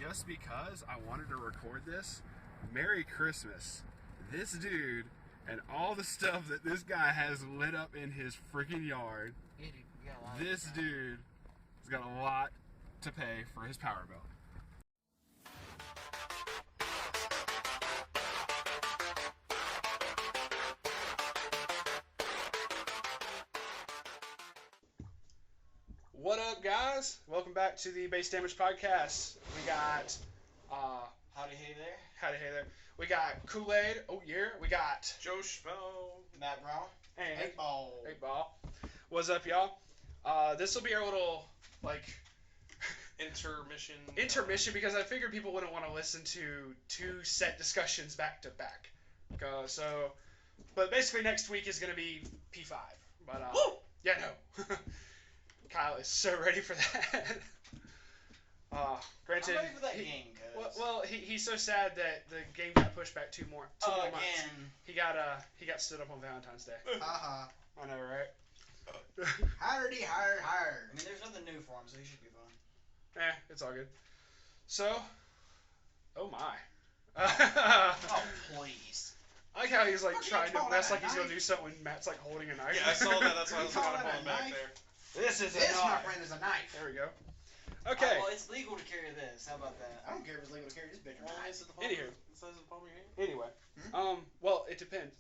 just because I wanted to record this, Merry Christmas. This dude and all the stuff that this guy has lit up in his freaking yard. Yeah, dude, you got a lot This dude has got a lot to pay for his power bill. What up, guys? Welcome back to the Base Damage Podcast. We got, Howdy, hey there. howdy, hey there. We got Kool-Aid. Oh, yeah. We got JoeSchmmo. Matt Brown. and 8-Ball. 8-Ball. What's up, y'all? This will be our little, intermission because I figured people wouldn't want to listen to two set discussions back to back. But basically next week is going to be P5. But, Woo! yeah, no. Kyle is so ready for that. Granted, I'm ready for that game, cuz. well, he's so sad that the game got pushed back two more months. Again. He got stood up on Valentine's Day. Haha. I know, right? Hardy, hard. I mean, there's nothing new for him, so he should be fine. It's all good. So, oh my. Oh, please. I like how he's What are you trying to calling mess that, like a he's gonna knife? do something when Matt's holding a knife. Yeah, I saw that. That's why I was You kind call of that a pulling back knife? there. This is This, a my knife. friend, is a knife. There we go. Okay. Oh, well, it's legal to carry this. How about that? I don't care if it's legal to carry this bitch or Well, not. is it the palm? Anywho. The size of the palm of your hand? Anyway, Hmm? well, it depends.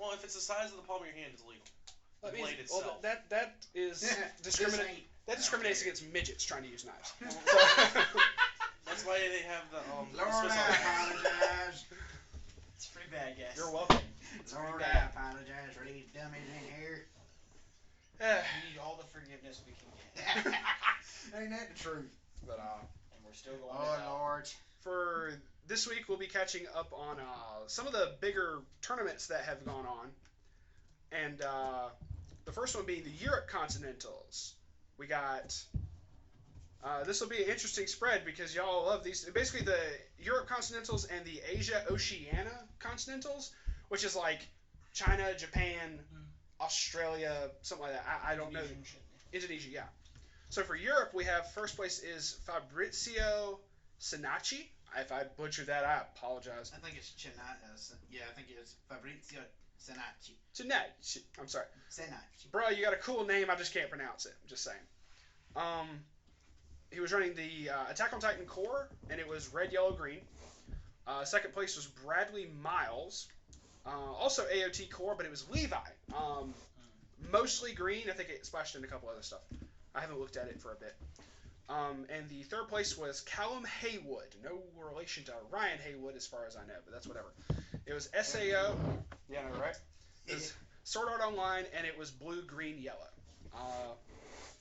Well, if it's the size of the palm of your hand, it's legal. The That means- blade itself. Well, that is This discriminate. ain't- That discriminates against midgets trying to use knives. That's why they have the Lord, Swiss I Army. apologize. It's pretty bad, guys. You're welcome. It's Lord, pretty I bad. I apologize for these dummies in here. We need all the forgiveness we can get. Ain't that the truth? But And we're still going Oh, to hell. Lord. For this week, we'll be catching up on some of the bigger tournaments that have gone on, and the first one being the Europe Continentals. We got. This will be an interesting spread because y'all love these. Basically, the Europe Continentals and the Asia Oceania Continentals, which is like China, Japan, Australia, something like that. I don't know. Indonesia, yeah. So for Europe, we have first place is Fabrizio Senacci. If I butchered that, I apologize. I think it's I think it's Fabrizio Senacci. Senacci. I'm sorry. Senacci. Bro, you got a cool name. I just can't pronounce it. I'm just saying. He was running the Attack on Titan core, and it was red, yellow, green. Second place was Bradley Miles. Also AOT core, but it was Levi. Mostly green. I think it splashed in a couple other stuff. I haven't looked at it for a bit. And the third place was Callum Haywood. No relation to Ryan Haywood as far as I know, but that's whatever. It was SAO. Yeah, I know, right? It was Sword Art Online, and it was blue, green, yellow.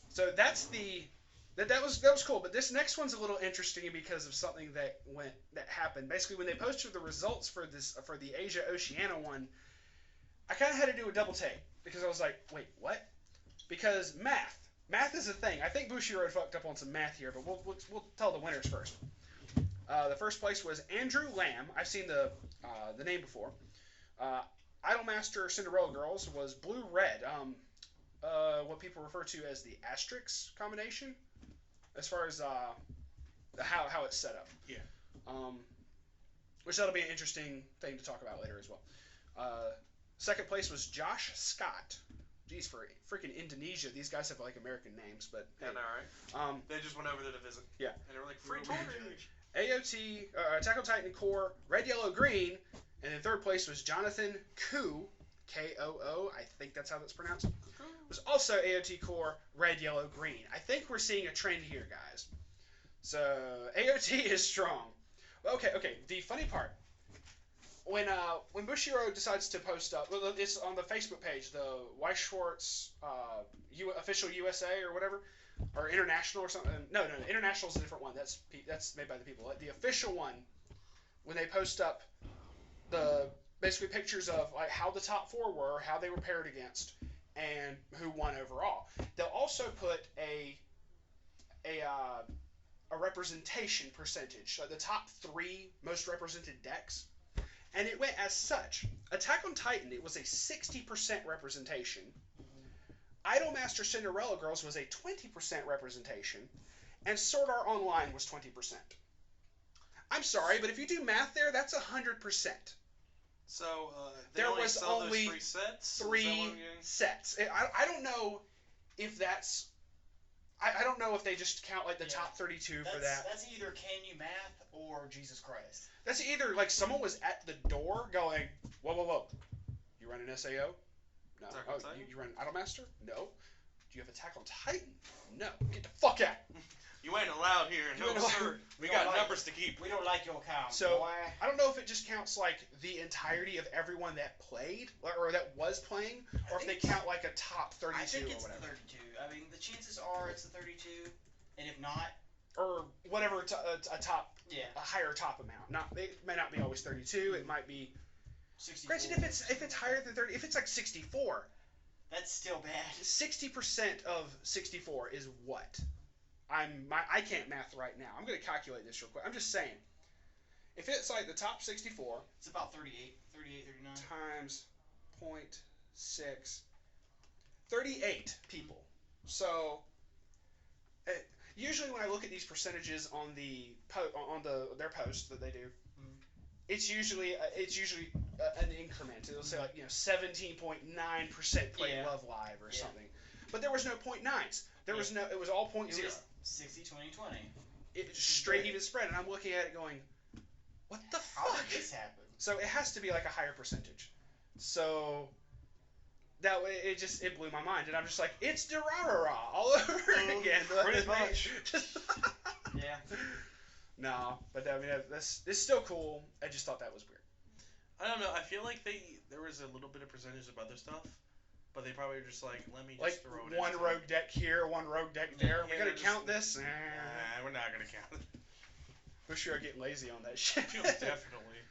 So that's the... That was cool, but this next one's a little interesting because of something that happened. Basically, when they posted the results for the Asia Oceania one, I kind of had to do a double take because I was like, wait, what? Because math is a thing. I think Bushiroad fucked up on some math here, but we'll tell the winners first. The first place was Andrew Lamb. I've seen the name before. Idolmaster Cinderella Girls was blue red. What people refer to as the asterisk combination. As far as how it's set up. Yeah. Which that'll be an interesting thing to talk about later as well. Second place was Josh Scott. Geez, for freaking Indonesia, these guys have American names, but Yeah, hey. right? They just went over there to visit. Yeah. And they were like, free tournage. AOT, Attack on Titan core, red, yellow, green, and in third place was Jonathan Koo, Koo. I think that's how that's pronounced. Was also AOT core, red, yellow, green. I think we're seeing a trend here, guys. So AOT is strong. Okay. The funny part, when Bushiroad decides to post up, it's on the Facebook page, the Weiss Schwarz official USA or whatever, or international or something. No, international is a different one. That's made by the people. The official one, when they post up the basically pictures of how the top four were, how they were paired against, and who won overall. They'll also put a representation percentage, so the top 3 most represented decks, and it went as such. Attack on Titan, it was a 60% representation. Idolmaster Cinderella Girls was a 20% representation, and Sword Art Online was 20%. I'm sorry, but if you do math there, that's 100%. So they There only was sell only those 3 sets. Is that what 3 I'm getting? sets. I don't know if that's. I don't know if they just count like the top 32 for that. That's either can you math or Jesus Christ. That's either like someone was at the door going, whoa. You run an SAO? No. Attack Oh, on Titan? you run an Idolmaster? No. Do you have Attack on Titan? No. Get the fuck out. You ain't allowed here. You No, ain't allowed. sir. We don't got like numbers to keep. We don't like your count, So boy. I don't know if it just counts like the entirety of everyone that played or that was playing, or if they count like a top 32 I think or it's whatever, the 32. I mean, the chances are it's the 32, and if not, or whatever a higher top amount. It may not be always 32. It might be. 64. Granted, if it's higher than 30, if it's like 64, That's still bad. 60% of 64 is what? I can't math right now. I'm gonna calculate this real quick. I'm just saying. If it's like the top 64 It's about 38, 39. times 0.6, 38 people. So usually when I look at these percentages on their post that they do, it's usually an increment. It'll say like 17.9% play Yeah. Love Live or Yeah. something. But there was no 0.9s. There was no. It was all 0.0. It was 60, 20, 20. It's straight even spread, and I'm looking at it going, what the How fuck? did this happen? So it has to be like a higher percentage. So that way it blew my mind, and I'm just like, it's Durarara all over again. Pretty much. Yeah. No, but I mean it's still cool. I just thought that was weird. I don't know. I feel like there was a little bit of percentage of other stuff, but they probably were just like, let me just Like throw it. one into rogue deck here, one rogue deck there. Yeah, We're gonna just- count this. Nah, we're not gonna count it. Bushiroad getting lazy on that shit. Definitely.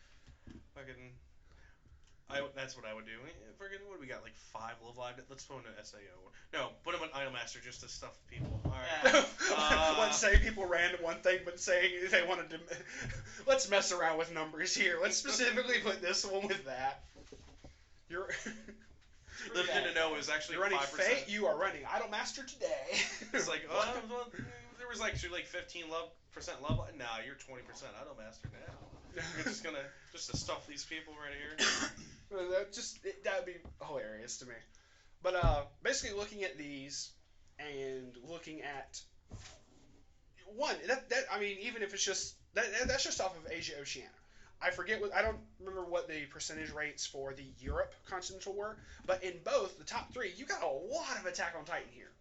Fucking. That's what I would do. Friggin', what do we got? Like 5 Love Live? Let's put him in SAO. No, put him in Idolmaster just to stuff people. Alright. Let's say people ran one thing, but saying they wanted to. Let's mess around with numbers here. Let's specifically put this one with that. You're. The thing to know is actually You're running 5%. Fate. You are running Idolmaster today. It's like, well, there was actually like 15% love. Nah, you're 20% Idolmaster now. You're just gonna to stuff these people right here. That would be hilarious to me. But basically looking at these and looking at one that I mean, even if it's just that's just off of Asia Oceania. I don't remember what the percentage rates for the Europe Continental were, but in both the top 3, you got a lot of Attack on Titan here.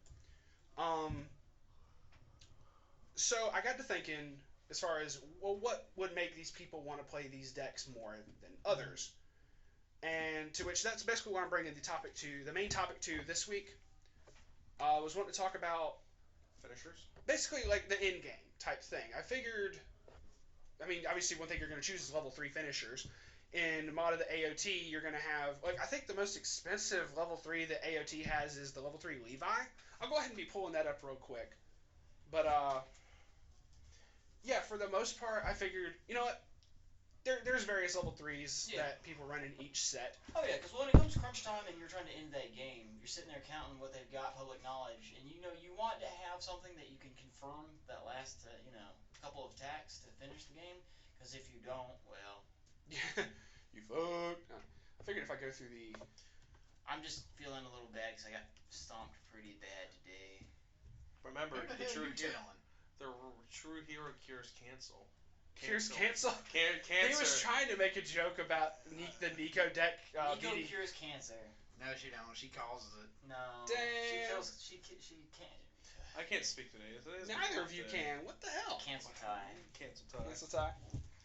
So I got to thinking, as far as what would make these people want to play these decks more than others, and to which that's basically what I'm bringing the main topic to this week. Was wanting to talk about Finishers. Basically like the end game type thing. I figured. I mean, obviously, one thing you're going to choose is level 3 finishers. In mod of the AOT, you're going to have, I think the most expensive level 3 that AOT has is the level 3 Levi. I'll go ahead and be pulling that up real quick. But, yeah, for the most part, I figured, you know what? There's various level 3s that people run in each set. Oh, yeah, because when it comes crunch time and you're trying to end that game, you're sitting there counting what they've got, public knowledge, and you want to have something that you can confirm that last, couple of attacks to finish the game, because if you don't, well... You fucked. I figured if I go through the... I'm just feeling a little bad because I got stomped pretty bad today. Remember, Who the the hell true you telling? hero cures cancel. Cures cancel? Cancer. He was trying to make a joke about the Nico deck. Nico BD. cures cancer. No, she don't. She causes it. No. Damn. She can't. I can't speak today. Neither of you can. What the hell? Cancel tie. Cancel tie. Cancel tie.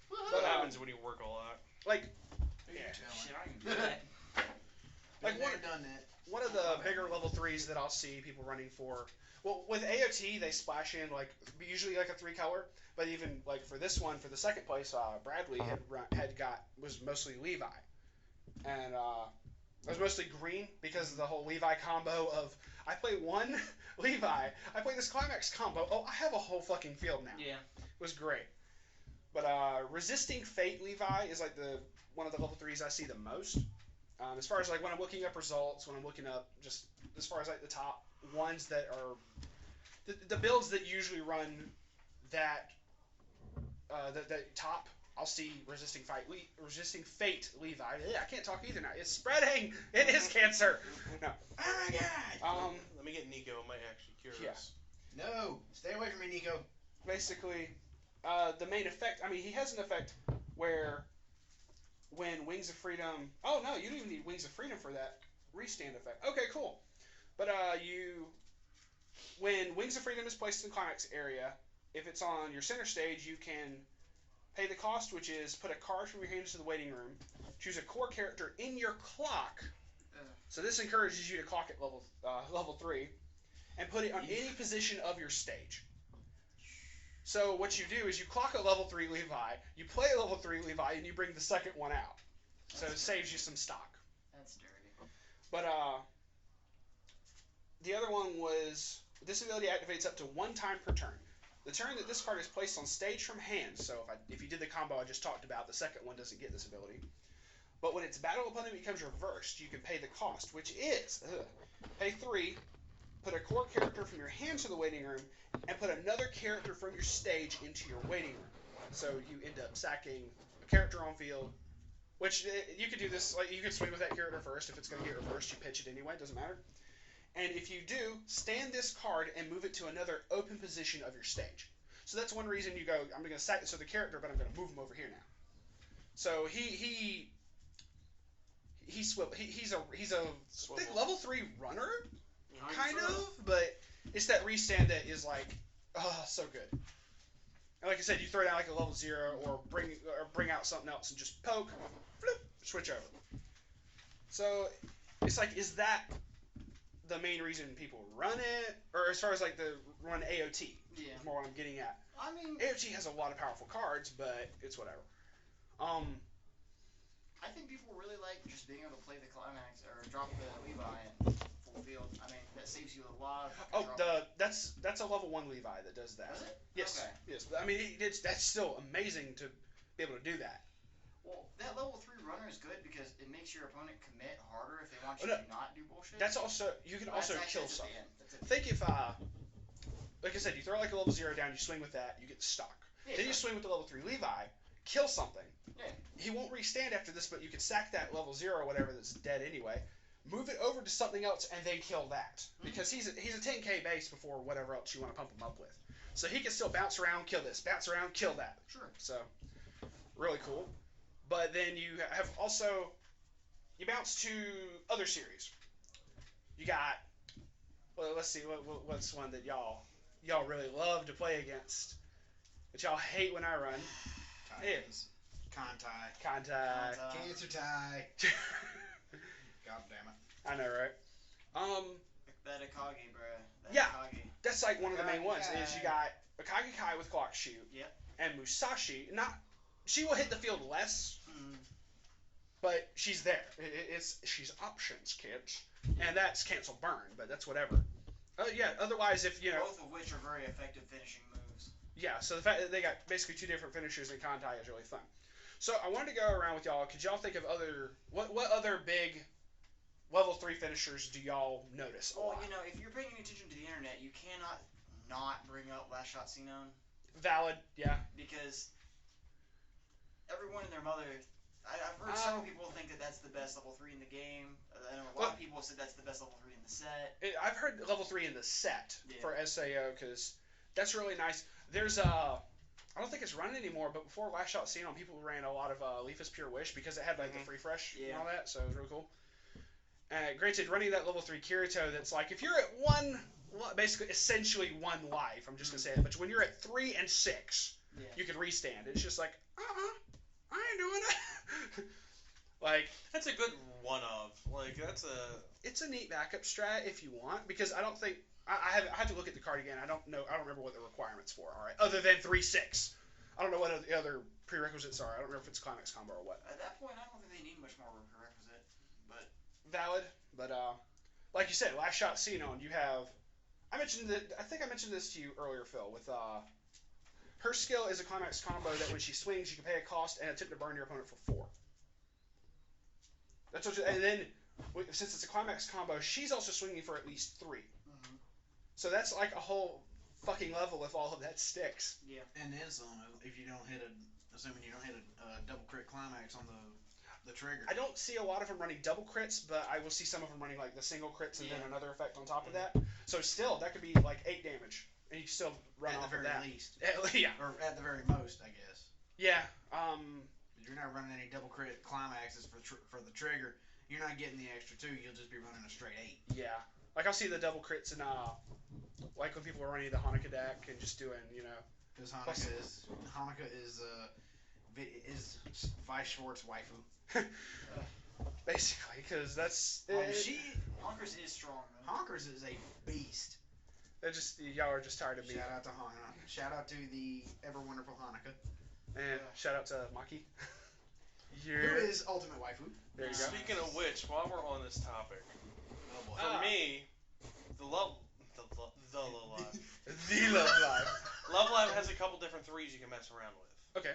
What happens when you work a lot? Like, Who you telling? Shit, I can do that. like Been there, done that. one of the bigger level 3s that I'll see people running for. Well, with AOT, they splash in, usually like a 3-color. But even, for this one, for the second place, Bradley was mostly Levi. And, it was mostly green because of the whole Levi combo of, I play one Levi, I play this Climax combo, oh, I have a whole fucking field now. Yeah. It was great. But Resisting Fate Levi is one of the level 3s I see the most. As far as when I'm looking up results, when I'm looking up just as far as the top ones that are the builds that usually run that the top, I'll see resisting fate Levi. I can't talk either now. It's spreading. It is cancer. No. Oh my god! Let me get Nico. I might actually cure Yeah. this. No! Stay away from me, Nico. Basically, the main effect. I mean, he has an effect where when Wings of Freedom. Oh no, you don't even need Wings of Freedom for that restand effect. Okay, cool. But when Wings of Freedom is placed in the climax area, if it's on your center stage, you can pay the cost, which is put a card from your hand into the waiting room, choose a core character in your clock. So this encourages you to clock at level 3, and put it on any position of your stage. So what you do is you clock a level 3 Levi, you play a level 3 Levi, and you bring the second one out. So it saves you some stock. That's dirty. But the other one was this ability activates up to 1 time per turn. The turn that this card is placed on stage from hand, so if you did the combo I just talked about, the second one doesn't get this ability. But when its battle opponent becomes reversed, you can pay the cost, which is pay 3, put a core character from your hand to the waiting room, and put another character from your stage into your waiting room. So you end up sacking a character on field, which you could do this, like you could swing with that character first. If it's going to get reversed, you pitch it anyway, it doesn't matter. And if you do, stand this card and move it to another open position of your stage. So that's one reason you go, I'm going to sack this other character, but I'm going to move him over here now. So he's a I think level 3 runner, kind of, but it's that restand that is like, oh, so good. And like I said, you throw down like a level 0 or bring out something else and just poke, flip, switch over. So it's like, is that the main reason people run it, or as far as like the run AOT? Yeah. Is more what I'm getting at. I mean, AOT has a lot of powerful cards, but it's whatever. I think people really like just being able to play the climax or drop the Levi in full field. I mean, that saves you a lot of that's a level 1 Levi that does that. Is it? Yes. Okay. Yes. I mean, that's still amazing to be able to do that. Well, that level 3 runner is good because it makes your opponent commit harder if they want you No. to not do bullshit. That's also, you can also That's kill actually something. at the end. Think if like I said, you throw like a level 0 down, you swing with that, you get stock. Yeah, Then you swing with the level 3 Levi, kill something. Yeah. He won't restand after this, but you can sack that level 0 or whatever that's dead anyway, move it over to something else, and then kill that. Because he's a 10k base before whatever else you want to pump him up with. So he can still bounce around, kill this, bounce around, kill that. Sure. So, really cool. But then you have also, you bounce to other series. You got, well, let's see, what's one that y'all really love to play against, that y'all hate when I run. Titans. Contai. Contact. Cancer tie. God damn it. I know, right? That Akagi, bruh. That Yeah. Akagi. That's like one of the main ones. Akagi. Is you got Akagi Kai with Clock Shoot. Yep. And Musashi. She will hit the field less, Mm. but she's there. She's options, kids. And that's cancel burn, but that's whatever. Yeah. Otherwise, if you know. Both of which are very effective finishing moves. Yeah. So the fact that they got basically 2 different finishers in Kantai is really fun. So I wanted to go around with y'all. Could y'all think of what other big level 3 finishers do y'all notice a Well, lot? you know, if you're paying attention to the internet, you cannot not bring up Last Shot Xenon. Valid. Yeah. Because everyone and their mother, I've heard several people think that that's the best level 3 in the game. I know a lot of people said that's the best level 3 in the set. I've heard level 3 in the set for SAO because that's really nice. There's I don't think it's running anymore, but before Last Shot Xenon, people ran a lot of Leafus Pure Wish because it had like the free fresh and all that, so it was really cool. Granted, running that level 3 Kirito, that's like if you're at basically essentially 1 life, I'm just gonna say it, but when you're at 3 and 6, you can restand. It's just like I ain't doing it. Like That's a good one of. Like it's a neat backup strat if you want, because I don't think I have to look at the card again. I don't remember what the requirements for are, other than 3/6. I don't know what the other prerequisites are. I don't remember if it's a climax combo or what. At that point, I don't think they need much more of a prerequisite. But Valid, but like you said, Last Shot Xenon, you have. I think I mentioned this to you earlier, Phil. With her skill is a climax combo that when she swings, you can pay a cost and attempt to burn your opponent for 4. That's what. And then since it's a climax combo, she's also swinging for at least 3. So that's like a whole fucking level if all of that sticks. Yeah. And then some, if you don't hit assuming you don't hit a double crit climax on the trigger. I don't see a lot of them running double crits, but I will see some of them running like the single crits and then another effect on top of that. So still, that could be like 8 damage, and you still run at off the of very that. least. Yeah. Or at the very most, I guess. Yeah. You're not running any double crit climaxes for the trigger. You're not getting the extra 2. You'll just be running a straight 8. Yeah. Like I'll see the double crits in like when people are running the Hanukkah deck and just doing, Because Hanukkah is Weiss Schwarz waifu. basically, because that's Honkers is strong, though. Honkers is a beast. Y'all are just tired of me. Shout out to Hanukkah. Shout out to the ever wonderful Hanukkah. And shout out to Maki. Who is ultimate waifu. There you go. Speaking of which, while we're on this topic, Oh boy. for me, the Love Live. The Love Live. Love Live has a couple different 3s you can mess around with. Okay.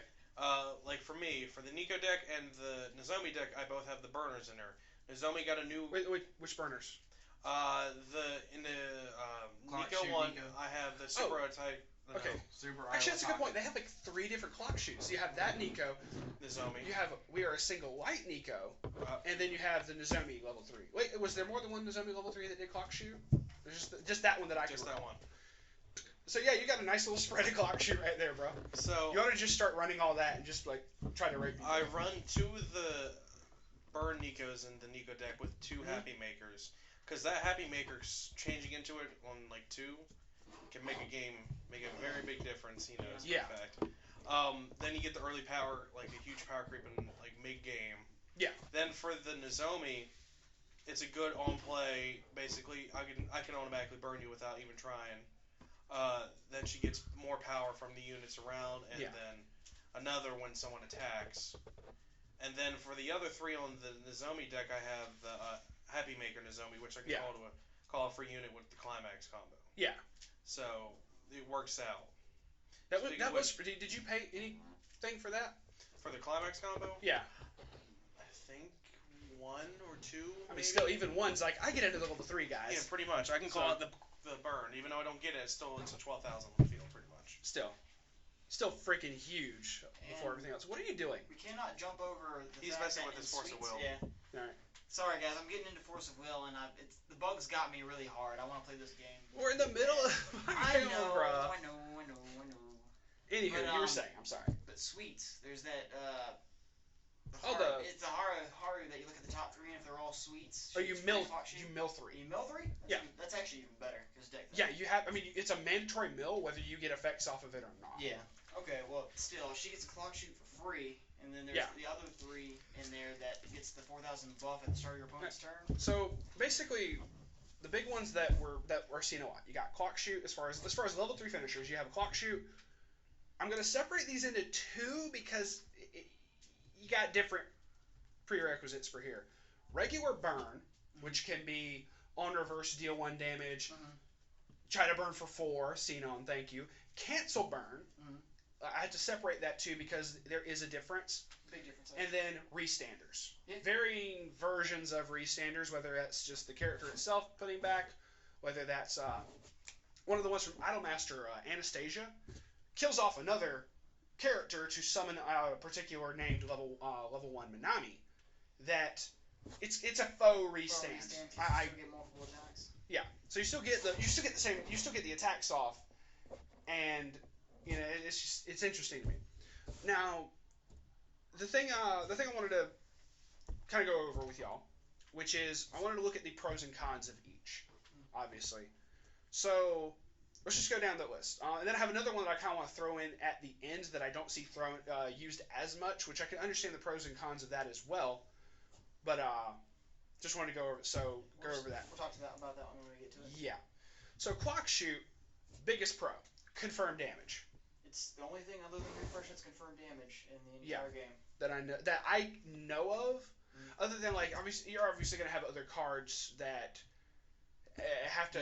Like for me, for the Nico deck and the Nozomi deck, I both have the burners in there. Nozomi got a new. Wait, which burners? In the Nico one, Nico. I have the Super type. Okay. Super Actually, that's a good point. They have like 3 different clock shoots. You have that Nico. Nozomi. You have We Are a Single Light Nico, and then you have the Nozomi level 3. Wait, was there more than one Nozomi level 3 that did clock shoot? There's just that one that I can. Just that one. So yeah, you got a nice little spread of clock shoot right there, bro. So You ought to just start running all that and just like try to rape people. I run 2 of the burn Nikos in the Nico deck with 2 Happy Makers, because that Happy Maker's changing into it on like 2 can make a very big difference. As Yeah. a fact. Then you get the early power, like a huge power creep in like mid game. Yeah. Then for the Nozomi, it's a good on play. Basically, I can automatically burn you without even trying. Then she gets more power from the units around, and then another when someone attacks. And then for the other 3 on the Nozomi deck, I have the Happy Maker Nozomi, which I can call a free unit with the Climax combo. Yeah. So it works out. Did you pay anything for that? For the Climax combo? Yeah. I think 1 or 2. I mean, still, even one's like, I get into the level 3, guys. Yeah, pretty much. I can call it the burn, even though I don't get it. It's a 12,000 field, pretty much. Still freaking huge before everything else. What are you doing? We cannot jump over the He's fact messing that with his in Force of Suites- Will. Yeah. All right. Sorry, guys. I'm getting into Force of Will, and the bugs got me really hard. I want to play this game. We're in the middle of I know, bro. I know. Anywho, But, you were saying, I'm sorry. But Suites, there's that. It's the Haru that you look at the top 3, and if they're all Suites. Oh, you mill 3. You mill 3? Yeah. That's actually even better because deck. Yeah, you have. I mean, it's a mandatory mill whether you get effects off of it or not. Yeah. Okay. Well, still, she gets a clock shoot for free, and then there's the other 3 in there that gets the 4,000 buff at the start of your opponent's turn. So basically, the big ones that we're seeing a lot. You got clock shoot as far as level 3 finishers. You have a clock shoot. I'm gonna separate these into 2 because you got different prerequisites for here. Regular burn, which can be on reverse, deal 1 damage. Try to burn for 4. Xenon, thank you. Cancel burn. I had to separate that too because there is a difference. Big difference. And then restanders. Yeah. Varying versions of restanders, whether that's just the character itself putting back, whether that's one of the ones from Idolmaster, Anastasia, kills off another character to summon a particular named level 1 Minami. That it's a faux restand. I get multiple attacks. Yeah. So you still get the attacks off, and it's interesting to me. Now, the thing I wanted to kind of go over with y'all, which is I wanted to look at the pros and cons of each, obviously. So let's just go down that list, and then I have another one that I kind of want to throw in at the end that I don't see used as much, which I can understand the pros and cons of that as well, but just wanted to go over over that. We'll talk about that one when we get to it. Yeah. So clock shoot, biggest pro, confirmed damage. It's the only thing other than refresh that's confirmed damage in the entire game. That I know of. Other than like obviously you're obviously gonna have other cards that have to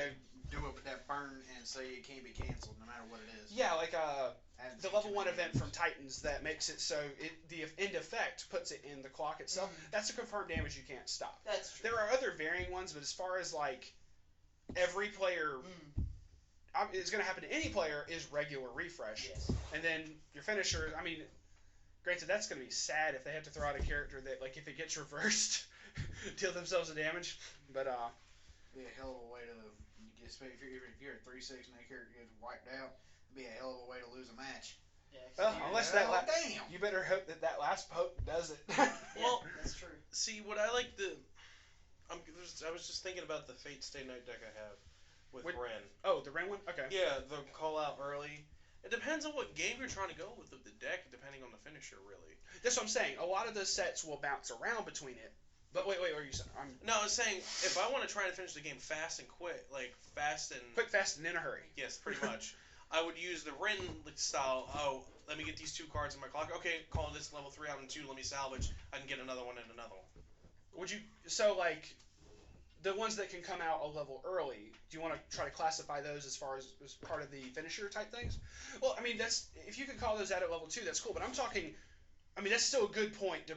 do it with that burn and say it can't be canceled no matter what it is. Yeah, like the level 1 event from Titans that makes it so the end effect puts it in the clock itself. That's a confirmed damage you can't stop. That's true. There are other varying ones, but as far as like every player, is going to happen to any player is regular refresh. Yes. And then your finisher, I mean, granted, that's going to be sad if they have to throw out a character that, like, if it gets reversed, deal themselves a damage. But, Be a hell of a way to get, if you're at 3-6 and that character gets wiped out, it'd be a hell of a way to lose a match. Yeah, unless damn. You better hope that last poke does it. Well, that's true. See, what I like I was just thinking about the Fate Stay Night deck I have with Ren. Oh, the Ren one? Okay. Yeah, the call out early. It depends on what game you're trying to go with the deck, depending on the finisher, really. That's what I'm saying. A lot of those sets will bounce around between it. But wait, what are you saying? No, I was saying, if I want to try and finish the game fast and quick, like fast and... Quick, fast, and in a hurry. Yes, pretty much. I would use the Ren style. Oh, let me get these 2 cards in my clock. Okay, call this level 3 out in 2. Let me salvage. I can get another one and another one. Would you... So, like, the ones that can come out a level early, do you want to try to classify those as far as part of the finisher type things? Well, I mean, that's... If you could call those out at level 2, that's cool. But I'm talking... I mean, that's still a good point to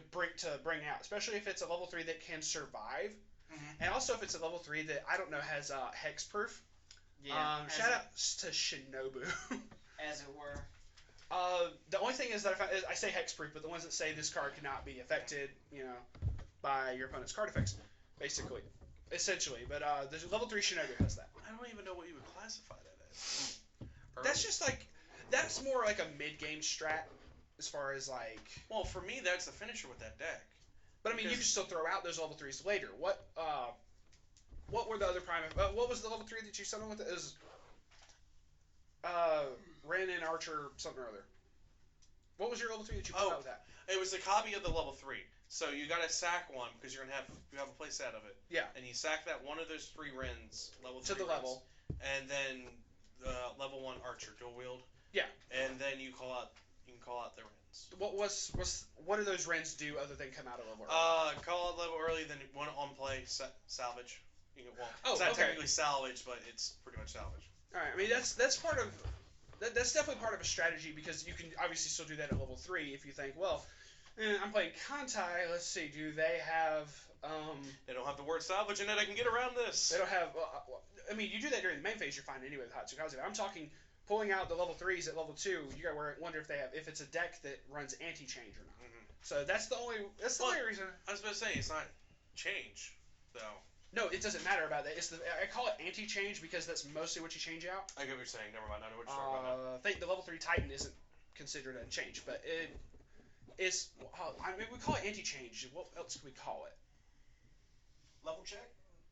bring out, especially if it's a level 3 that can survive. Mm-hmm. And also if it's a level 3 that, I don't know, has hexproof. Yeah. Shout out to Shinobu. As it were. The only thing is that I say hexproof, but the ones that say this card cannot be affected, by your opponent's card effects, basically, essentially. But the level 3 Shinobu has that. I don't even know what you would classify that as. That's just like, that's more like a mid-game strat, as far as like. Well, for me, that's the finisher with that deck. But I mean, you can still throw out those level 3s later. What were the other prime? What was the level 3 that you summoned with it? It was Ren and Archer something or other. What was your level 3 that you put out with that? It was a copy of the level 3. So you gotta sack one because you have a play set of it. Yeah. And you sack that one of those 3 Rens, level 3 to the Rens, level. and then level 1 Archer dual wield. Yeah. And then you can call out the Rens. What do those Rens do other than come out of level? Call out level early, then one on play salvage. It's not technically salvage, but it's pretty much salvage. All right. I mean, that's part of that's definitely part of a strategy because you can obviously still do that at level 3 if you think, well, I'm playing Kantai. Let's see, do they have? They don't have the word salvage in it. I can get around this. They don't have. I mean, you do that during the main phase. You're fine anyway with Hatsukaze. I'm talking pulling out the level 3s at level 2. You got to wonder if it's a deck that runs anti-change or not. Mm-hmm. So that's the only reason. I was about to say it's not change though. No, it doesn't matter about that. I call it anti-change because that's mostly what you change out. I get what you're saying. Never mind. I know what you're talking about now. I think the level 3 Titan isn't considered a change, but it is. I mean, we call it anti-change. What else can we call it? Level check?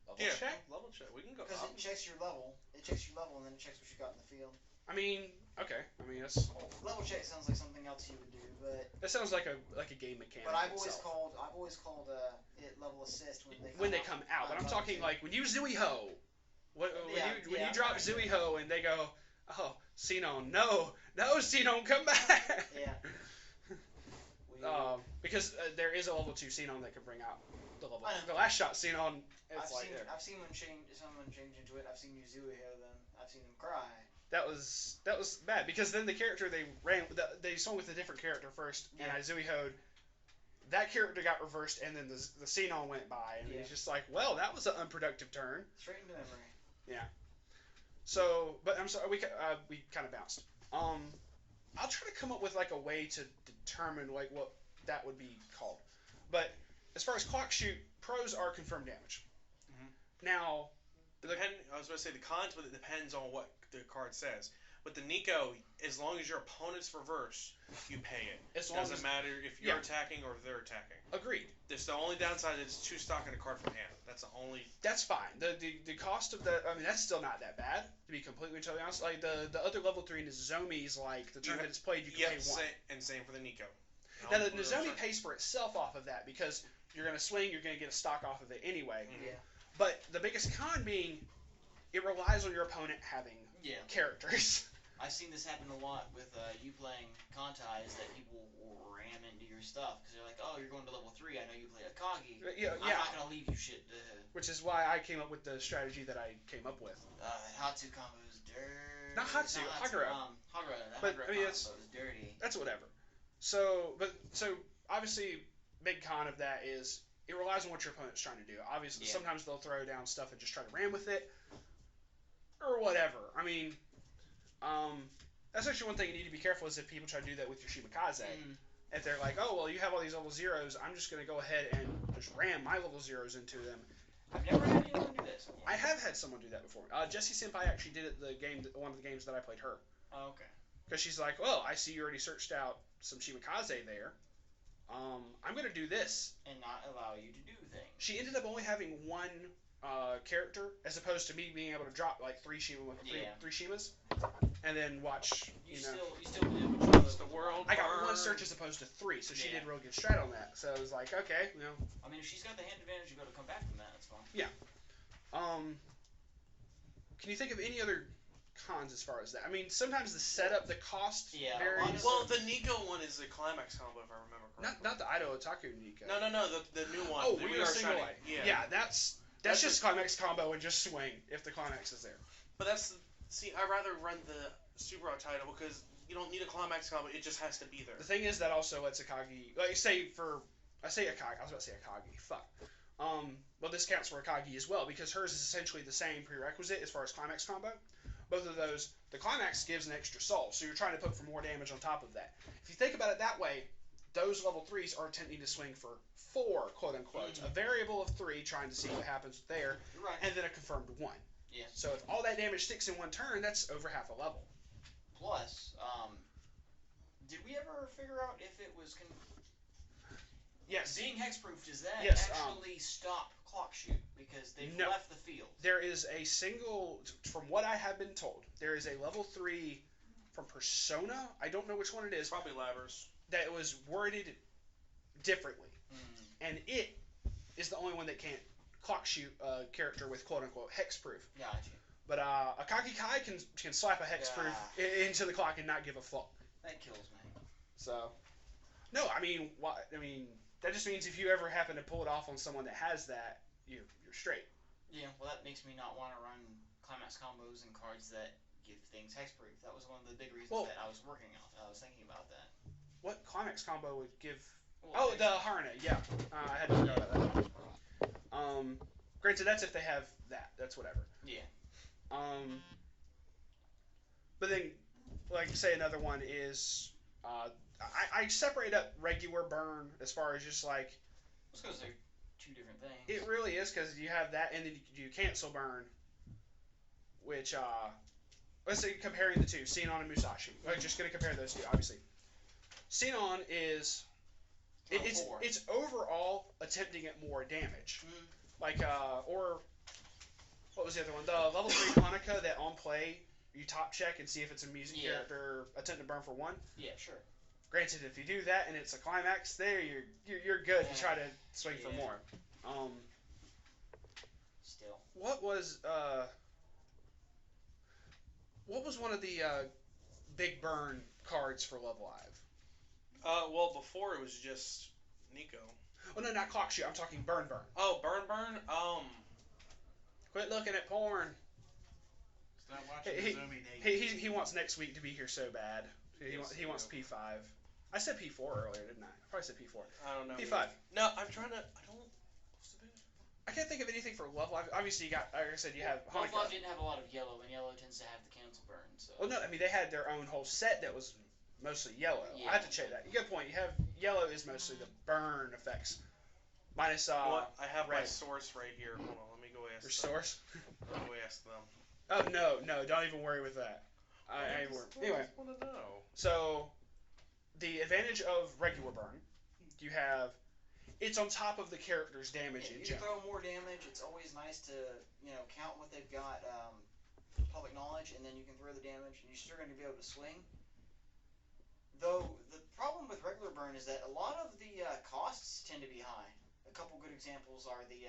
Level check? Level check. We can go. Because it checks your level. It checks your level and then it checks what you got in the field. I mean, okay. I mean, that's. Level check sounds like something else you would do, but. That sounds like a game mechanic. But I've always called it level assist when they come out. But I'm talking like when you Zui-Ho. When you drop Zui-Ho and they go, oh, Xenon, no, Xenon, come back. Yeah. Because there is a level 2 Xenon that can bring out the last shot Xenon. I've seen someone change into it. I've seen you Zui-Ho them. I've seen them cry. That was bad because then the character they swung with a different character first, and I Zui-Ho'd. That character got reversed, and then the Xenon went by, and it's just like, well, that was an unproductive turn. Straight into memory. Yeah. So, but I'm sorry, we kind of bounced. I'll try to come up with like a way to determine like what that would be called. But as far as clock shoot, pros are confirmed damage. Mm-hmm. Now, I was going to say the cons, but it depends on what the card says. With the Nico, as long as your opponent's reverse, you pay it. It doesn't matter if you're attacking or if they're attacking. Agreed. That's the only downside is 2 stocking a card from hand. That's the only. That's fine. The cost of the, I mean, that's still not that bad, to be completely totally honest. Like the other level 3 Nozomi's, like the turn that it's played, you can pay 1. And same for the Nico. Now the Nozomi pays for itself off of that because you're gonna swing, you're gonna get a stock off of it anyway. Mm-hmm. Yeah. But the biggest con being, it relies on your opponent having characters. I've seen this happen a lot with you playing Kantai, is that people will ram into your stuff because they're like, oh, you're going to level 3. I know you play Akagi. Yeah. I'm not going to leave you shit to... Which is why I came up with the strategy that I came up with. That Hatsu combo is dirty. Not Hatsu, Hagura. Hagura. That but, Hagura I mean, combo is dirty. That's whatever. So obviously, big con of that is it relies on what your opponent's trying to do. Obviously, sometimes they'll throw down stuff and just try to ram with it. Or whatever. I mean... That's actually one thing you need to be careful is if people try to do that with your Shimakaze. Mm. If they're like, oh, well, you have all these level zeros, I'm just going to go ahead and just ram my level zeros into them. I've never had anyone do this. I have had someone do that before. Jessie Senpai actually did it one of the games that I played her. Oh, okay. Because she's like, well, I see you already searched out some Shimakaze there. I'm going to do this. And not allow you to do things. She ended up only having one character as opposed to me being able to drop like three Shimas and then watch, You still did. The world. I got one search as opposed to three, so she did real good strat on that. So I was like, okay, I mean, if she's got the hand advantage, you got to come back from that. That's fine. Yeah. Can you think of any other cons as far as that? I mean, sometimes the setup, the cost varies. Well, the Nico one is a climax combo, if I remember correctly. Not the Ido Otaku Nico. No, the new one. Oh, the We Are Single Shining. Light. Yeah, that's just climax combo and just swing if the climax is there. But I'd rather run the Super Out title because you don't need a climax combo. It just has to be there. The thing is that also lets Akagi, like Akagi. I was about to say Akagi. Fuck. Well, this counts for Akagi as well because hers is essentially the same prerequisite as far as climax combo. Both of those, the climax gives an extra soul, so you're trying to put for more damage on top of that. If you think about it that way, those level 3s are attempting to swing for 4, quote unquote. Mm-hmm. A variable of 3, trying to see what happens there, right. And then a confirmed 1. Yeah. So if all that damage sticks in one turn, that's over half a level. Plus, did we ever figure out if it was Yes. Being hexproof, does that actually stop clock shoot because they've left the field? There is a single, from what I have been told, there is a level 3 from Persona. I don't know which one it is. Probably Lavers. That was worded differently. Mm. And it is the only one that can't clock shoot a character with quote-unquote hexproof. Gotcha. But Akagi Kai can slap a hexproof into the clock and not give a fuck. That kills me. So, no, I mean, that just means if you ever happen to pull it off on someone that has that, you're straight. Yeah, well, that makes me not want to run climax combos and cards that give things hexproof. That was one of the big reasons that I was working on. I was thinking about that. What climax combo would give? Well, the Harna, yeah. I had to know about that. Granted, that's if they have that. That's whatever. Yeah. But then, like, say another one is, I separate up regular burn as far as just like. It's because they're two different things. It really is because you have that, and then you cancel burn, which let's say comparing the two, Sinon and Musashi. We're just gonna compare those two, obviously. Sinon is. It's overall attempting at more damage. Mm. Like, or, what was the other one? The level 3 Hanukkah that on play, you top check and see if it's a music character attempt to burn for 1. Yeah, sure. Granted, if you do that and it's a climax, there you're good to try to swing for more. Still. What was one of the big burn cards for Love Live? Well, before it was just Nico. Oh no, not clock shoot. I'm talking burn. Oh, burn. Quit looking at porn. Stop watching Zoomy. He wants next week to be here so bad. He wants P5. I said P4 earlier, didn't I? I probably said P4. I don't know. P5. No, I'm trying to. I can't think of anything for Love Live. Obviously, you got, like I said, you have Love Live didn't have a lot of yellow, and yellow tends to have the cancel burn. So. Well, no, I mean they had their own whole set that was mostly yellow. Yeah. I have to check that. Good point. You have yellow is mostly the burn effects, minus I have red. my source right here. Hold on, let me go ask. Your source? Let me go ask them. Oh no, don't even worry with that. Anyway, want to know. So the advantage of regular burn, you have. It's on top of the character's damage in You general. throw more damage. It's always nice to count what they've got. Public knowledge, and then you can throw the damage, and you're still going to be able to swing. Though the problem with regular burn is that a lot of the costs tend to be high. A couple good examples are the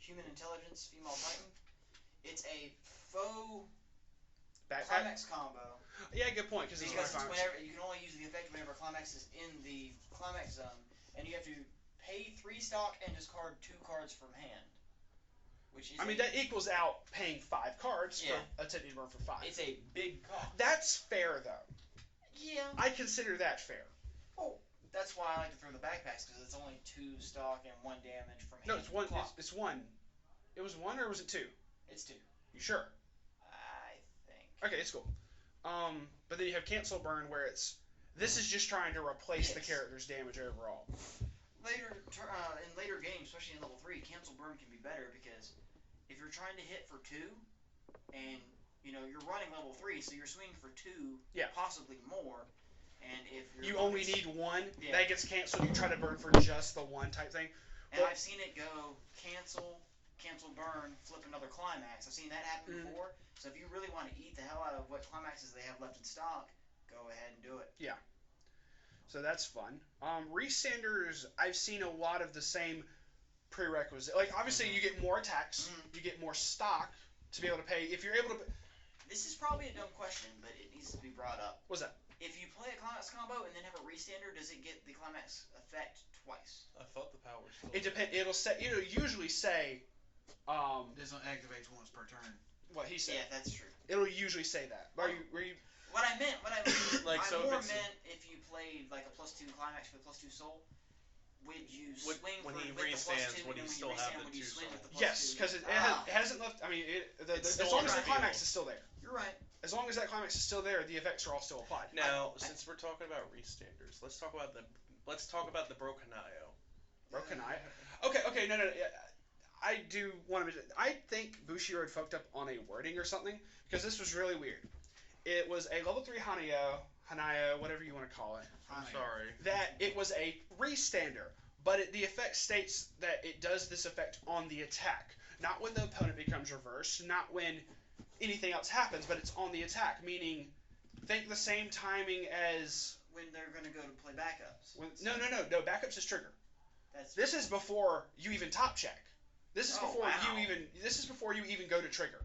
human intelligence female titan. It's a faux climax combo. Yeah, good point. Because it's whenever you can only use the effect whenever climax is in the climax zone, and you have to pay 3 stock and discard 2 cards from hand. Which is that equals out paying 5 cards for attempting to burn for 5. It's a big cost. That's fair though. Yeah. I consider that fair. Oh, that's why I like to throw the backpacks because it's only 2 stock and 1 damage from hand. No, it's 1. It's 1. It was 1 or was it 2? It's 2. You sure? I think. Okay, it's cool. But then you have cancel burn where this is just trying to replace the Yes. character's damage overall. In later games, especially in level 3, cancel burn can be better because if you're trying to hit for 2 and you're running level 3, so you're swinging for 2, Yeah. possibly more, and if You only need 1, Yeah. that gets canceled, you try to burn for just the 1 type thing. And I've seen it go cancel burn, flip another climax. I've seen that happen before. So if you really want to eat the hell out of what climaxes they have left in stock, go ahead and do it. Yeah. So that's fun. Restanders, I've seen a lot of the same prerequisite. Like, obviously, you get more attacks, you get more stock to be able to pay. If you're able to... This is probably a dumb question, but it needs to be brought up. What's that? If you play a climax combo and then have a restander, does it get the climax effect twice? I thought the power still. It depends. It'll usually say... This one activates once per turn. What he said. Yeah, that's true. It'll usually say that. Were you... What I meant, Like, I so more if it's- meant if you played like a +2 climax with +2 soul, would you swing when for he with restands, the +2, would he and still when you have restand, the would you 2 swing with the +2? Yes, because it hasn't left... I mean, It's as still long on as the the field. climax is still there. You're right. As long as that climax is still there, the effects are all still applied. Now, since we're talking about restanders, let's talk about the Brokanayo. Broken Eye. Okay, no. I do want to mention. I think Bushiroad fucked up on a wording or something because this was really weird. It was a level 3 Hanayo, whatever you want to call it. I'm sorry. That it was a restander, but the effect states that it does this effect on the attack, not when the opponent becomes reversed, not when anything else happens, but it's on the attack. Meaning, think the same timing as When they're gonna go to play backups. no. Backups is trigger. That's This is before you even top check. This is Oh, before wow. you even go to trigger.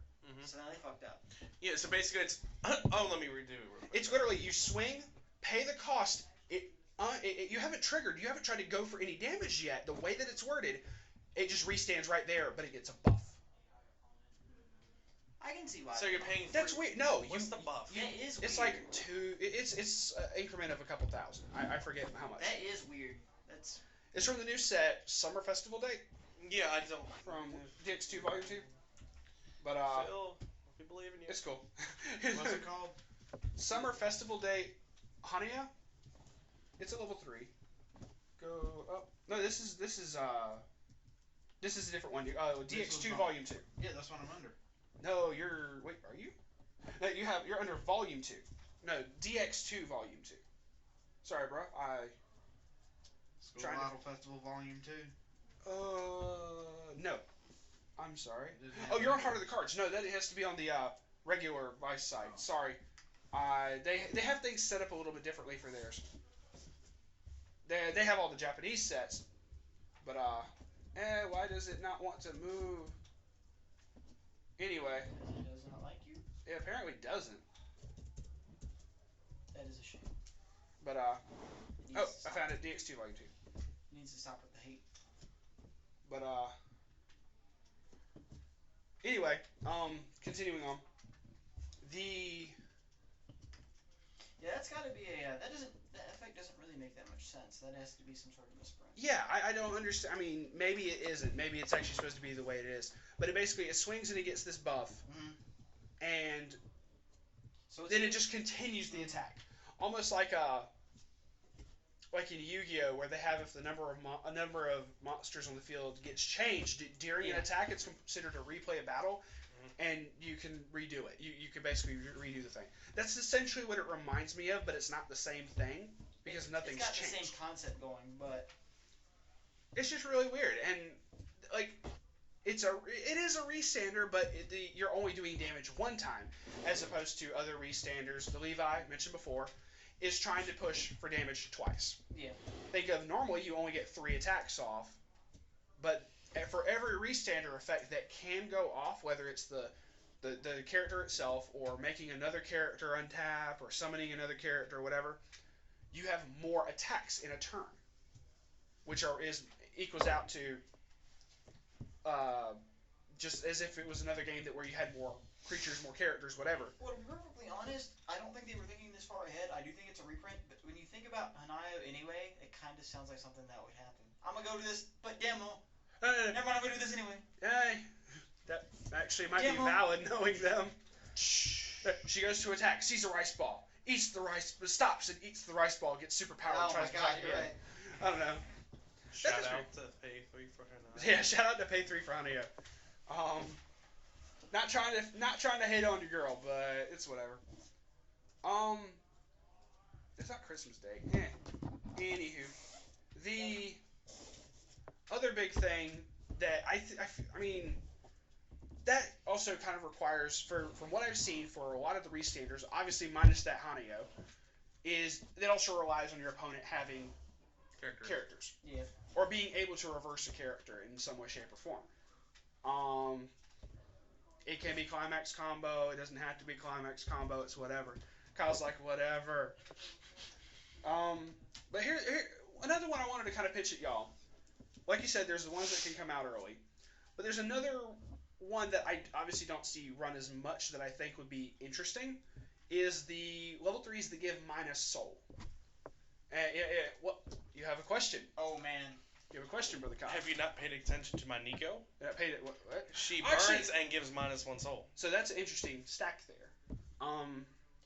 so now they fucked up. Yeah, so basically it's... Oh, let me redo it real quick. It's literally you swing, pay the cost. You haven't triggered. You haven't tried to go for any damage yet. The way that it's worded, it just restands right there, but it gets a buff. I can see why. So you're paying... That's weird. No, What's the buff? That is weird. It's like It's an increment of a couple thousand. I forget how much. That is weird. That's It's from the new set, Summer Festival Date, Yeah, I don't... from DX2 Volume 2. But Phil, we believe in you. it's cool. What's it called? Summer Festival Date Hania. It's a level 3. Go up. No, this is a different one. DX2 Volume 2. Yeah, that's what I'm under. No, wait, are you? No, you're under Volume 2. No, DX2 Volume 2. Sorry, bro. School Trying to- Idol Festival Volume 2. No. I'm sorry. Doesn't Oh, have you're on that. Heart of the Cards. No, that has to be on the regular Weiss side. Oh. Sorry. They have things set up a little bit differently for theirs. They have all the Japanese sets, but why does it not want to move? Anyway, it does not like you. it apparently doesn't. That is a shame. But It needs oh, to I stop. found it. DX2 Volume 2. It needs to stop with the hate. But anyway, continuing on. Yeah, that's got to be that effect doesn't really make that much sense. That has to be some sort of misprint. Yeah, I don't understand. I mean, maybe it isn't. Maybe it's actually supposed to be the way it is. But it swings and it gets this buff, and So then it just continues the attack, almost like in Yu-Gi-Oh, where they have if the number of monsters on the field gets changed during an attack, it's considered a replay of battle, and you can redo it. You can basically redo the thing. That's essentially what it reminds me of, but it's not the same thing because nothing's It's got changed. the same concept going, but It's just really weird, and like it is a restander, but you're only doing damage one time, as opposed to other restanders. The Levi mentioned before is trying to push for damage twice. yeah. Think of normally you only get 3 attacks off, but for every restander effect that can go off, whether it's the character itself or making another character untap or summoning another character or whatever, you have more attacks in a turn, which equals out to just as if it was another game where you had more creatures, more characters, whatever. Well, to be perfectly honest, I don't think they were thinking this far ahead. I do think it's a reprint, but when you think about Hanayo anyway, it kind of sounds like something that would happen. I'm gonna go to this, but demo. Never mind, I'm gonna do this anyway. Hey, that actually might be Demo. valid knowing them. She goes to attack, sees a rice ball, eats the rice, stops and eats the rice ball, gets superpowered, Oh and tries my to god, attack you're again. right. I don't know. Shout is out to pay 3 for her. Yeah, shout out to Pay 3 for Hanaya. Not trying to hate on your girl, but it's whatever. It's not Christmas Day. Anywho, the other big thing that I mean, that also kind of requires, from what I've seen for a lot of the restanders, obviously minus that Hanyo, is it also relies on your opponent having characters. Yeah. Or being able to reverse a character in some way, shape, or form. It can be climax combo. It doesn't have to be climax combo. It's whatever. Kyle's like, whatever. But here another one I wanted to kind of pitch at y'all. Like you said, there's the ones that can come out early. But there's another one that I obviously don't see run as much that I think would be interesting, is the level 3s that give minus soul. What? You have a question. Oh, man. You have a question, Brother Kyle. Have you not paid attention to my Nico? Paid it, what? She burns Actually, and gives -1 soul. So that's an interesting stack there.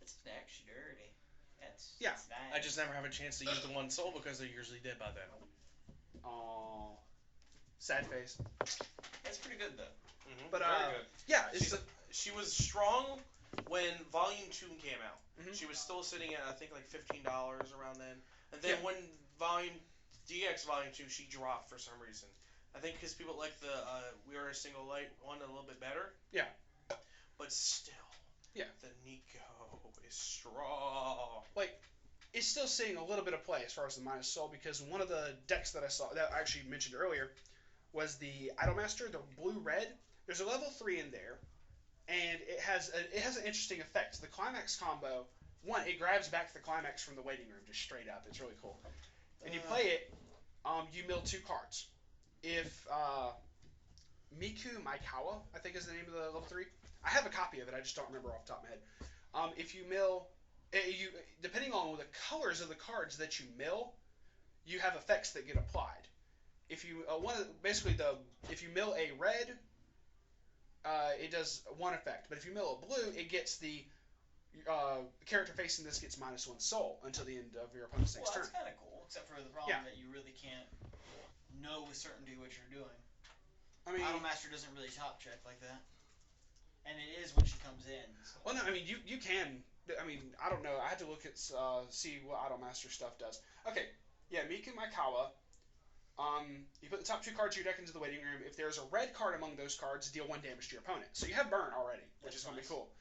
It's actually dirty. That's Yeah. That's nice. I just never have a chance to use the 1 soul because they're usually dead by then. Oh, sad face. That's pretty good, though. Mm-hmm. But very good. yeah, She was strong when Volume 2 came out. Mhm. She was still sitting at, I think, like $15 around then. And then Yeah. when DX Volume 2, she dropped for some reason. I think because people like the We Are a Single Light one a little bit better. Yeah. But still. Yeah. The Nico is strong. Like, it's still seeing a little bit of play as far as the minus soul, because one of the decks that I saw, that I actually mentioned earlier, was the Idolmaster, the blue-red. There's a level 3 in there, and it has an interesting effect. The climax combo, one, it grabs back the climax from the waiting room just straight up. It's really cool. And you play it, you mill 2 cards. If Miku Maikawa, I think is the name of the level 3. I have a copy of it, I just don't remember off the top of my head. If you mill, depending on the colors of the cards that you mill, you have effects that get applied. If you if you mill a red, it does one effect. But if you mill a blue, it gets the character facing this gets -1 soul until the end of your opponent's next turn. Well, that's kind of cool, except for the problem that you really can't know with certainty what you're doing. I mean, Idolmaster doesn't really top check like that, and it is when she comes in. So. Well, no, I mean you can. I mean, I don't know. I had to look at see what Idolmaster stuff does. Okay, yeah, Miku Maikawa. You put the top 2 cards of your deck into the waiting room. If there's a red card among those cards, deal 1 damage to your opponent. So you have burn already, which is going to be cool.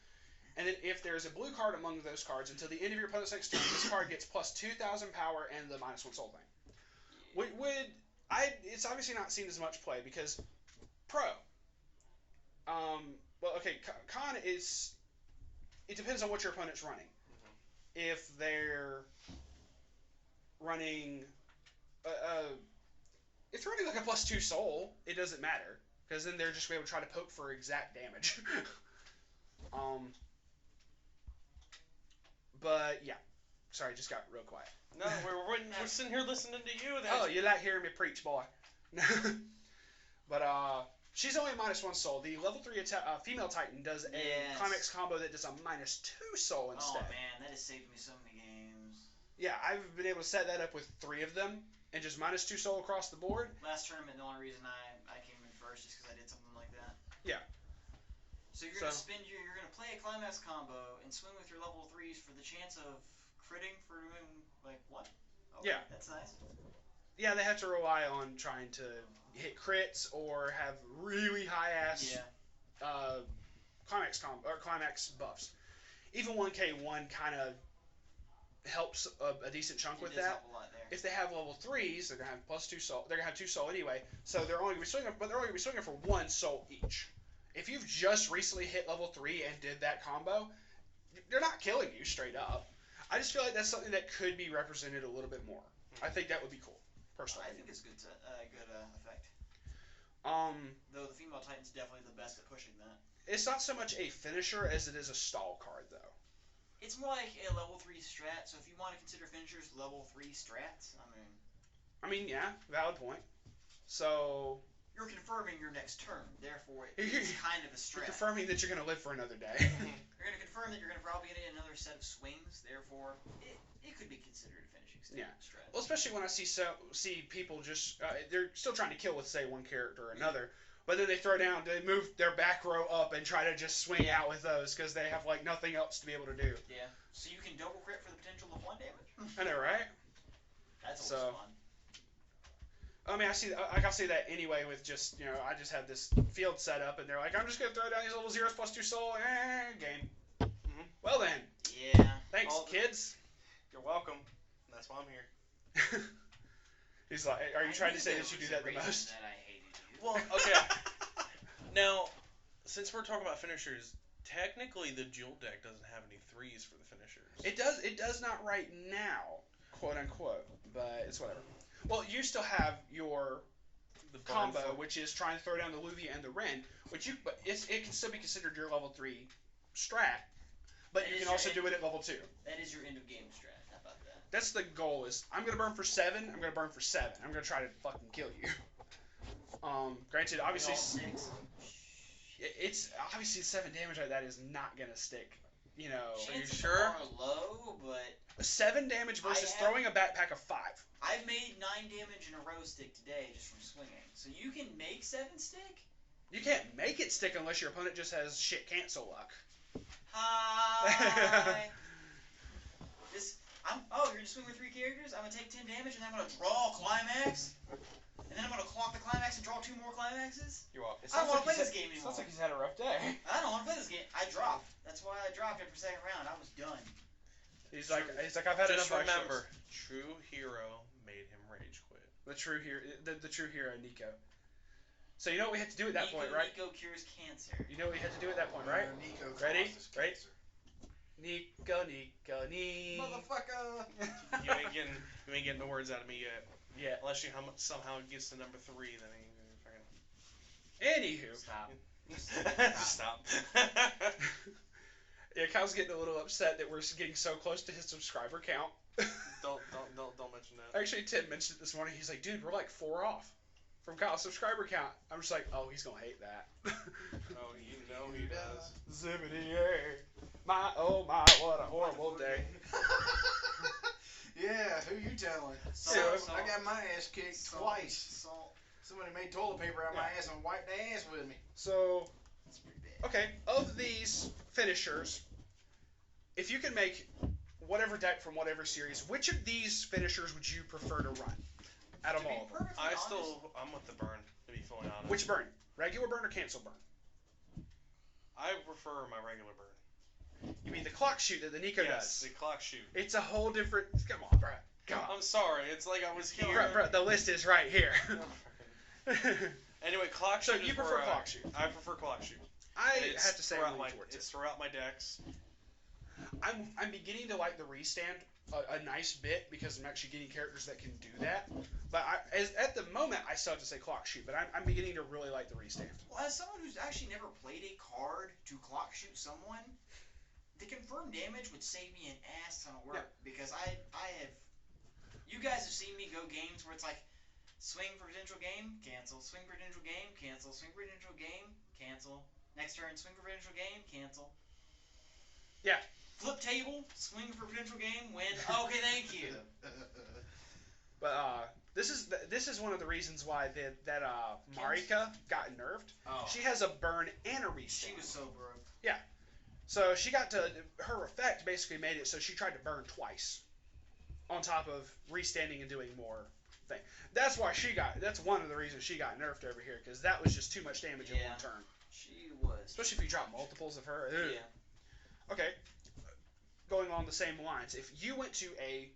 And then if there's a blue card among those cards, until the end of your opponent's next turn, this card gets plus 2,000 power and the -1 soul thing. It's obviously not seen as much play because pro. Well, okay, con is. It depends on what your opponent's running. Mm-hmm. If they're running, if they're running like a +2 soul, it doesn't matter because then they're just going to be able to try to poke for exact damage. But yeah, sorry, just got real quiet. No, we're sitting here listening to you. Oh, you like hearing me preach, boy. But she's only a -1 soul. The level 3 female Titan does a climax combo that does a -2 soul instead. Oh man, that has saved me so many games. Yeah, I've been able to set that up with 3 of them and just -2 soul across the board. Last tournament, the only reason I came in first is because I did something like that. Yeah. So you're gonna you're gonna play a climax combo and swing with your level 3s for the chance of critting for doing like what? Okay, yeah. That's nice. Yeah, they have to rely on trying to hit crits or have really high ass climax buffs. Even 1K1 kind of helps a decent chunk with that. Help a lot there. If they have level 3s, they're gonna have +2 soul. They're gonna have 2 soul anyway, so they're only gonna be swinging for 1 soul each. If you've just recently hit level 3 and did that combo, they're not killing you straight up. I just feel like that's something that could be represented a little bit more. I think that would be cool, personally. I think it's good effect. Though the female Titan's definitely the best at pushing that. It's not so much a finisher as it is a stall card, though. It's more like a level 3 strat. So if you want to consider finishers level 3 strats, I mean, yeah, valid point. So you're confirming your next turn. Therefore, it's kind of a strat. You're confirming that you're going to live for another day. You're going to confirm that you're going to probably get another set of swings. Therefore, it could be considered a finishing strat. Well, especially when I see people just they're still trying to kill with say one character or another, but then they move their back row up and try to just swing out with those because they have like nothing else to be able to do. Yeah. So you can double crit for the potential of 1 damage. I know, right? That's always fun. I mean, I see that anyway with just, I just have this field set up and they're like, I'm just going to throw down these level 0s plus 2 soul, game. Mm-hmm. Well then. Yeah. Thanks, kids. You're welcome. That's why I'm here. He's like, are you trying to say that you do that the most? That I hated you. Well, okay. Now, since we're talking about finishers, technically the Jewel deck doesn't have any 3s for the finishers. It does not right now, quote unquote, but it's whatever. Well, you still have your combo, which is trying to throw down the Luvia and the Ren, but it can still be considered your level 3 strat, but you can also do it at level 2. That is your end of game strat. How about that? That's the goal. Is I'm gonna burn for 7. I'm gonna burn for 7. I'm gonna try to fucking kill you. Granted, obviously, it's obviously 7 damage like that is not gonna stick. Are you sure? Are low, but 7 damage versus throwing a backpack of 5. I've made 9 damage in a row stick today just from swinging. So you can make 7 stick? You can't make it stick unless your opponent just has shit cancel luck. Hi. You're gonna swing with 3 characters? I'm gonna take 10 damage and then I'm gonna draw a climax? And then I'm gonna clock the climax and draw 2 more climaxes? You're welcome. I don't want to play this game anymore. Sounds like he's had a rough day. I don't want to play this game. I dropped. That's why I dropped after 2nd round. I was done. He's like I've had enough. Just remember, true hero made him rage quit. The true hero, Nico. So you know what we had to do at that point, right? Nico cures cancer. You know what we had to do at that point, right? Nico Ready? Right? Nico. Motherfucker. You ain't getting the words out of me yet. Yeah. Unless you somehow gets to number 3, then Anywho. Stop. Just stop. Yeah, Kyle's getting a little upset that we're getting so close to his subscriber count. Don't mention that. Actually, Tim mentioned it this morning. He's like, dude, we're like 4 off from Kyle's subscriber count. I'm just like, oh, he's gonna hate that. Oh, you know he does. Zippity yay. Oh my, what a horrible day. Yeah, who you telling? I got my ass kicked twice. Somebody made toilet paper out of my ass and wiped their ass with me. So, okay, of these finishers, if you can make whatever deck from whatever series, which of these finishers would you prefer to run out of all of them? I'm with the burn, to be fully honest. Which burn? Regular burn or cancel burn? I prefer my regular burn. You mean the clock shoot that the Nico does? Yes, the clock shoot. It's a whole different... Come on, bro. Come on. I'm sorry. It's like I was here. Bro, the list is right here. Anyway, clock shoot. So you prefer clock shoot? I prefer clock shoot. I have to say I'm leaning towards it. It's throughout my decks. I'm beginning to like the restand a nice bit because I'm actually getting characters that can do that. But at the moment, I still have to say clock shoot. But I'm beginning to really like the restand. Well, as someone who's actually never played a card to clock shoot someone, the confirmed damage would save me an ass ton of work because I have. You guys have seen me go games where it's like swing for potential game, cancel. Swing for potential game, cancel. Swing for potential game, cancel. Next turn, swing for potential game, cancel. Yeah. Flip table, swing for potential game, win. Okay, thank you. But this is one of the reasons why that Marika got nerfed. Oh. She has a burn and a restand. She was so broke. Yeah. So she got to her effect basically made it so she tried to burn twice, on top of restanding and doing more thing. That's why that's one of the reasons she got nerfed over here because that was just too much damage in one turn. She was. Especially if you drop multiples of her. Ugh. Yeah. Okay. Going on the same lines, if you went to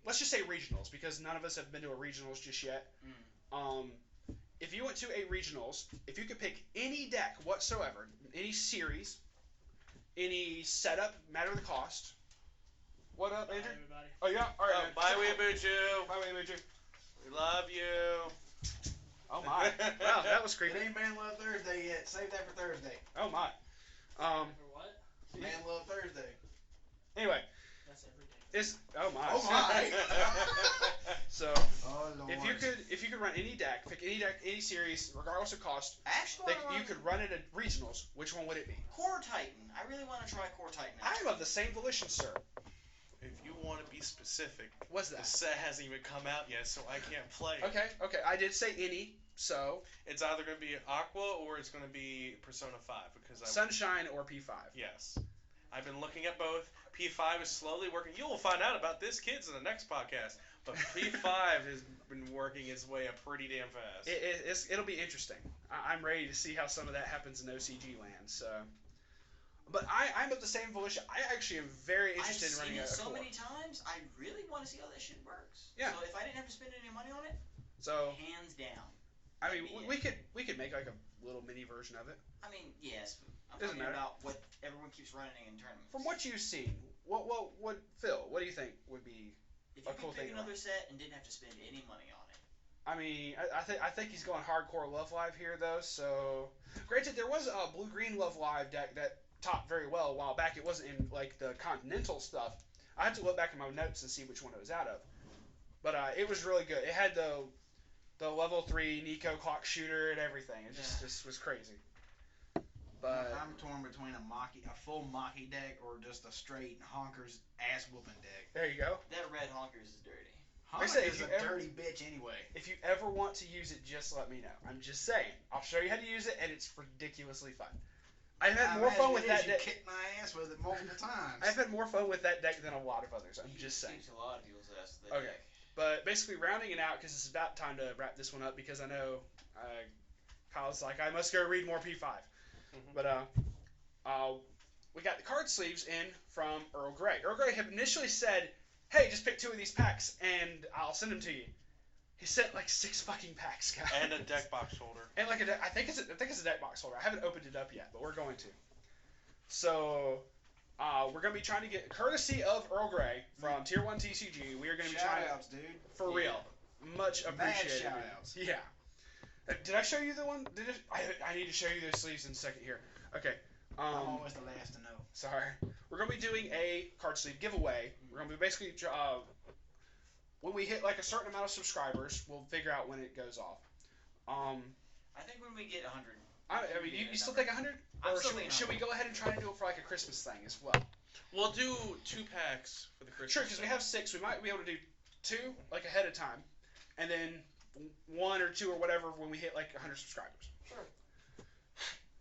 let's just say regionals because none of us have been to a regionals just yet. If you went to a regionals, if you could pick any deck whatsoever, any series, any setup, matter the cost. What up, Andrew? Everybody. Oh yeah, all right. Bye, Weeaboochoo. Bye, Weeaboochoo. We love you. Oh my! Wow, that was creepy. It ain't Man Love Thursday yet. Save that for Thursday. Oh my. For what? Man Love Thursday. That's every day. Oh my. Oh my. So, Oh Lord. if you if you could run any deck, pick any deck, any series, regardless of cost, Actually, you could run it at regionals, which one would it be? Core Titan. I really want to try Core Titan. I'm of the same volition, sir. If you want to be specific, What's the that? set hasn't even come out yet, so I can't play. Okay. I did say any, so It's either going to be Aqua or it's going to be Persona 5 because Sunshine or P5. Yes. I've been looking at both. P5 is slowly working. You will find out about this, kids, in the next podcast. But P5 has been working its way up pretty damn fast. It'll be interesting. I'm ready to see how some of that happens in OCG land. So, but I'm of the same volition. I actually am very interested in running a so core. many times. I really want to see how that shit works. Yeah. So if I didn't have to spend any money on it, So hands down. I mean, we could make like a little mini version of it. I mean, yes. I'm Doesn't talking matter. about what everyone keeps running in tournaments. From what you've seen, what Phil? What do you think would be? If a you cool could pick thing another set and didn't have to spend any money on it. I mean, I think he's going hardcore Love Live here though. So, granted, there was a blue green Love Live deck that topped very well a while back. It wasn't in like the continental stuff. I had to look back in my notes and see which one it was out of. But it was really good. It had the level 3 Nico clock shooter and everything. It just was crazy. But I'm torn between a full Maki deck or just a straight Honkers ass whooping deck. there you go. That red Honkers is dirty. Like I said, Honkers is a dirty bitch anyway. If you ever want to use it, just let me know. I'm just saying. I'll show you how to use it, and it's ridiculously fun. I've had more fun with that deck. deck. You kicked my ass with it multiple times. I've had more fun with that deck than a lot of others. I'm just saying. Keeps a lot of people's ass with that Okay. deck. But basically, rounding it out, because it's about time to wrap this one up, because I know Kyle's like, I must go read more P5. Mhm. But we got the card sleeves in from Earl Grey. Earl Grey had initially said, hey, just pick 2 of these packs, and I'll send them to you. He sent like 6 fucking packs, guys. And a deck box holder. And like I think it's a deck box holder. I haven't opened it up yet, but we're going to. So we're gonna be trying to get courtesy of Earl Grey from Tier 1 TCG. We are gonna be trying Shout outs, dude. for real. Much appreciated. shout outs. Yeah. Did I show you the one? I need to show you those sleeves in a second here. Okay. I'm always the last to know. Sorry. We're gonna be doing a card sleeve giveaway. We're gonna be basically when we hit like a certain amount of subscribers, we'll figure out when it goes off. I think when we get 100. I mean, you still think 100? I'm Or still should we thinking go ahead and try to do it for like a Christmas thing as well? We'll do 2 packs for the Christmas. Sure, because we have 6. We might be able to do 2 like ahead of time, and then 1 or 2 or whatever when we hit like 100 subscribers. Sure.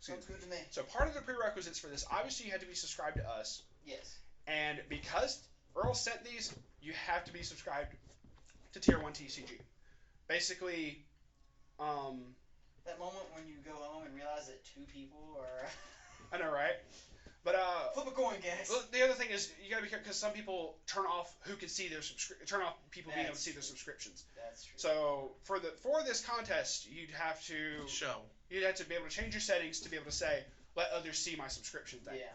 Sounds good to me. So part of the prerequisites for this, obviously, you had to be subscribed to us, Yes. and because Earl sent these, you have to be subscribed to Tier 1 TCG. Basically, That moment when you go home and realize that 2 people are. I know, right? But Flip a coin, guys. well, the other thing is you gotta be careful because some people turn off who can see their turn off people being able to see their subscriptions. That's true. So for this contest, you'd have to be able to change your settings to be able to say let others see my subscription thing. Yeah.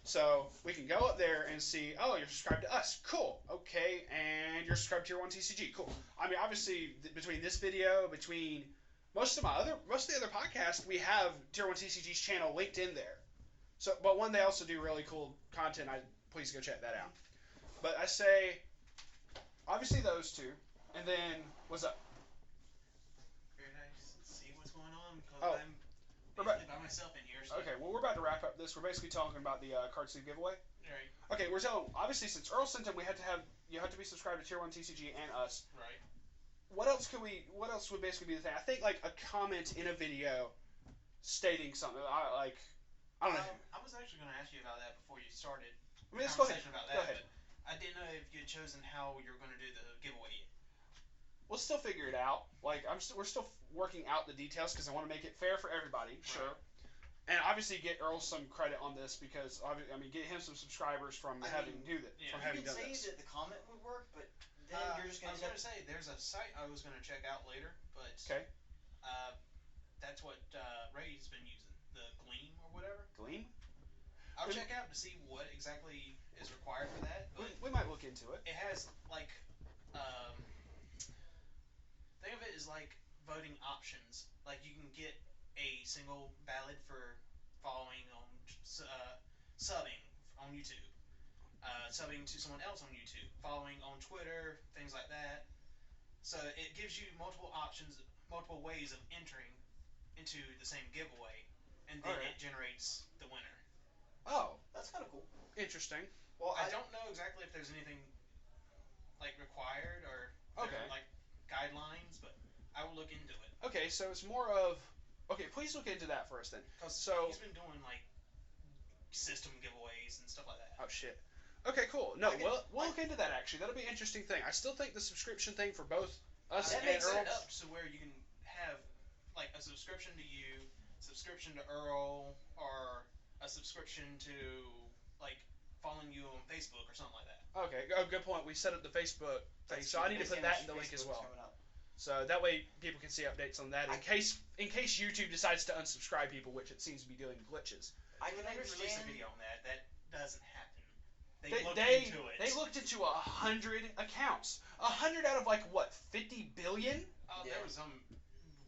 So we can go up there and see, oh, you're subscribed to us, cool, okay, and you're subscribed to Tier 1 TCG, cool. I mean, obviously, between this video, between most of the other podcasts, we have Tier 1 TCG's channel linked in there. So, but one, they also do really cool content. Please go check that out. But I say, obviously those 2, and then what's up? Very nice. See what's going on because Oh. I'm We're about- basically by myself in here. So. Okay, well we're about to wrap up this. We're basically talking about the card sleeve giveaway. Right. Okay, we're telling obviously since Earl sent them, you have to be subscribed to Tier 1 TCG and us. Right. What else would basically be the thing? I think like a comment in a video stating something. I don't know. I was actually going to ask you about that before you started. I mean, let's go ahead. Conversation about Go that, ahead. but I didn't know if you had chosen how you're going to do the giveaway yet. We'll still figure it out. Like we're still working out the details because I want to make it fair for everybody. Sure. Right. And obviously get Earl some credit on this because get him some subscribers from having you done can say this. that the comment would work, but then you're just I going was going to say there's a site I was going to check out later, but Okay. That's what Ray's been using, the Gleam or whatever. Gleam? I'll check out to see what exactly is required for that. But We might look into it. it has like think of it as like voting options. Like you can get a single ballot for following on subbing on YouTube, subbing to someone else on YouTube, following on Twitter, things like that. So it gives you multiple options, multiple ways of entering into the same giveaway, and then Alright. it generates the winner. Oh, That's kind of cool. interesting. Well, I don't know exactly if there's anything like required or if there Okay. are like guidelines, but I will look into it. Okay, so it's more of. Okay, please look into that first then. Because So. he's been doing like system giveaways and stuff like that. Oh shit. Okay, cool. No, I can- we'll I- look into that actually. That'll be an interesting thing. I still think the subscription thing for both us That and makes Earl. Set it up to where you can have like a subscription to you, subscription to Earl, or a subscription to like following you on Facebook or something like that. Okay, oh, good point. We set up the Facebook thing, so I need to put that in the link as well. So that way people can see updates on that in case YouTube decides to unsubscribe people, which it seems to be dealing glitches. I can When they release a understand. video on that, that doesn't happen. They They looked they, into it. they looked into 100 accounts. 100 out of like what 50 billion? Yeah. There was some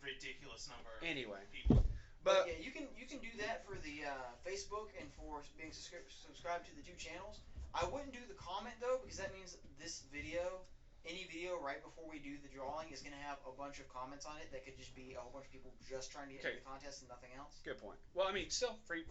ridiculous number of Anyway, people. but yeah, you can do that for the Facebook and for being subscribed to the two channels. I wouldn't do the comment though, because that means this video, any video right before we do the drawing, is going to have a bunch of comments on it that could just be a whole bunch of people just trying to get into the contest and nothing else. good point. Well, I mean, still free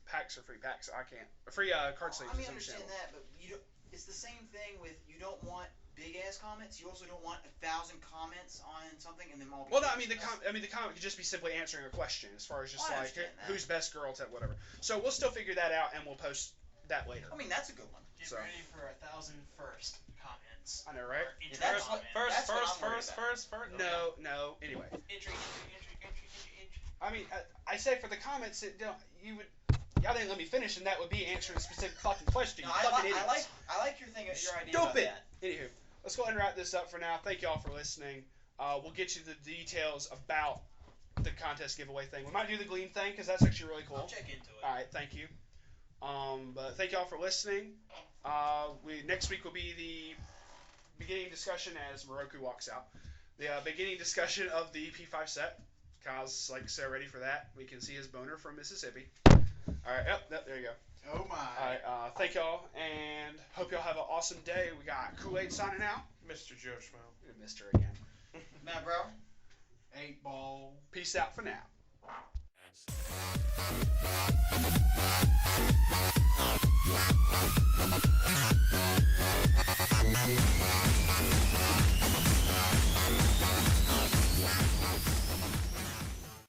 packs are free packs. I can't free card sleeves. I mean, I is understand understandable. that, but you don't. It's the same thing with you don't want big ass comments. You also don't want 1,000 comments on something and then all. Well, no, I mean the comment could just be simply answering a question, as far as just I like understand that. who's best girl to whatever. So we'll still figure that out and we'll post that later. I mean, that's a good one. Get So. ready for 1,000 first comments. I know, right? Or entry That's comment. what- that's what I'm worried First. No. Anyway, Entry. I mean, I say for the comments, you would. Y'all didn't let me finish, and that would be answering a specific fucking question. No, You I fucking like idiots. your thing, your idea about Stupid. that. Anywho, let's go ahead and wrap this up for now. Thank y'all for listening. We'll get you the details about the contest giveaway thing. We might do the Gleam thing because that's actually really cool. I'll check into it. All right, thank you. But thank y'all for listening. Next week will be the beginning discussion as Moroku walks out. The beginning discussion of the EP5 set. Kyle's like so ready for that. We can see his boner from Mississippi. All right, yep, there you go. Oh my. All right, thank y'all, and hope y'all have an awesome day. We got Kool-Aid signing out. Mr. JoeSchmmo. Mr. again. Matt Brown. 8-ball. Peace out for now.